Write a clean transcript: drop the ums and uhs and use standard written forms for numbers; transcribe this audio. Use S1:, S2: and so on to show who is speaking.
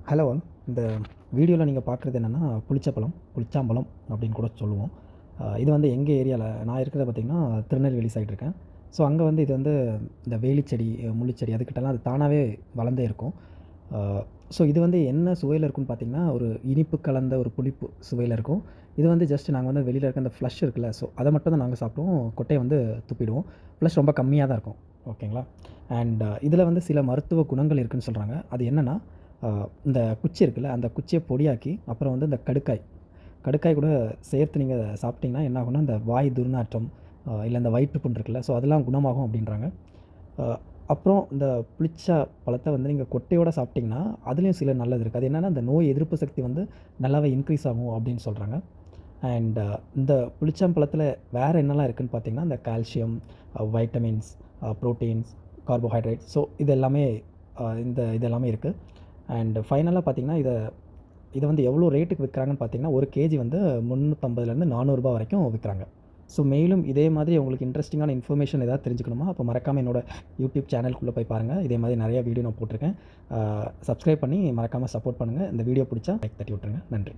S1: Hello all. இந்த வீடியோவில் நீங்கள் பார்க்குறது என்னென்னா புளிச்சப்பழம், புளிச்சாம்பழம் அப்படின்னு கூட சொல்லுவோம். இது வந்து எங்கள் ஏரியாவில் நான் இருக்கிறத பார்த்திங்கன்னா திருநெல்வேலி சைடு இருக்கேன். ஸோ அங்கே வந்து இது வந்து இந்த வேலிச்செடி, முள்ளிச்செடி அதுக்கிட்டலாம் அது தானாகவே வளர்ந்தே இருக்கும். ஸோ இது வந்து என்ன சுவையில் இருக்குன்னு பார்த்திங்கன்னா, ஒரு இனிப்பு கலந்த ஒரு புளிப்பு சுவையில் இருக்கும். இது வந்து ஜஸ்ட் நாங்கள் வந்து வெளியில் இருக்க அந்த ஃப்ளஷ் இருக்குல்ல, ஸோ அதை மட்டும் தான் நாங்கள் சாப்பிடுவோம். கொட்டையை வந்து துப்பிடுவோம். ப்ளஸ் ரொம்ப கம்மியாக தான் இருக்கும். ஓகேங்களா? அண்ட் இதில் வந்து சில மருத்துவ குணங்கள் இருக்குதுன்னு சொல்கிறாங்க. அது என்னென்னா, இந்த குச்சி இருக்குல்ல, அந்த குச்சியை பொடியாக்கி அப்புறம் வந்து இந்த கடுக்காய் கூட சேர்த்து நீங்கள் சாப்பிட்டிங்கன்னா என்ன ஆகும்னா, இந்த வாய் துர்நாற்றம் இல்லை இந்த வயிற்று புண் இருக்குல்ல, ஸோ அதெல்லாம் குணமாகும் அப்படின்றாங்க. அப்புறம் இந்த புளிச்ச பழத்தை வந்து நீங்கள் கொட்டையோடு சாப்பிட்டிங்கன்னா அதுலேயும் சில நல்லது இருக்குது. அது என்னென்னா, இந்த நோய் எதிர்ப்பு சக்தி வந்து நல்லாவே இன்க்ரீஸ் ஆகும் அப்படின்னு சொல்கிறாங்க. அண்ட் இந்த புளிச்சம்பழத்தில் வேறு என்னெல்லாம் இருக்குதுன்னு பார்த்தீங்கன்னா, இந்த calcium, vitamins, proteins, carbohydrates, so இது எல்லாமே இது எல்லாமே இருக்குது. அண்ட் ஃபைனலாக பார்த்தீங்கன்னா, இதை வந்து எவ்வளோ ரேட்டுக்கு விற்கிறாங்கன்னு பார்த்தீங்கன்னா, ஒரு கேஜி வந்து ரூ. 350லேருந்து ரூ. 400 வரைக்கும் விற்கிறாங்க. ஸோ மேலும் இதே மாதிரி உங்களுக்கு இன்ட்ரெஸ்டிங்கான இன்ஃபர்மேஷன் ஏதாவது தெரிஞ்சுக்கணுமா, அப்போ மறக்காமல் என்னோட யூடியூப் சேனலுக்குள்ளே போய் பாருங்கள். இதே மாதிரி நிறையா வீடியோ நான் போட்டிருக்கேன். சப்ஸ்கிரைப் பண்ணி மறக்காமல் சப்போர்ட் பண்ணுங்கள். இந்த வீடியோ பிடிச்சா லைக் தட்டி விட்ருங்க. நன்றி.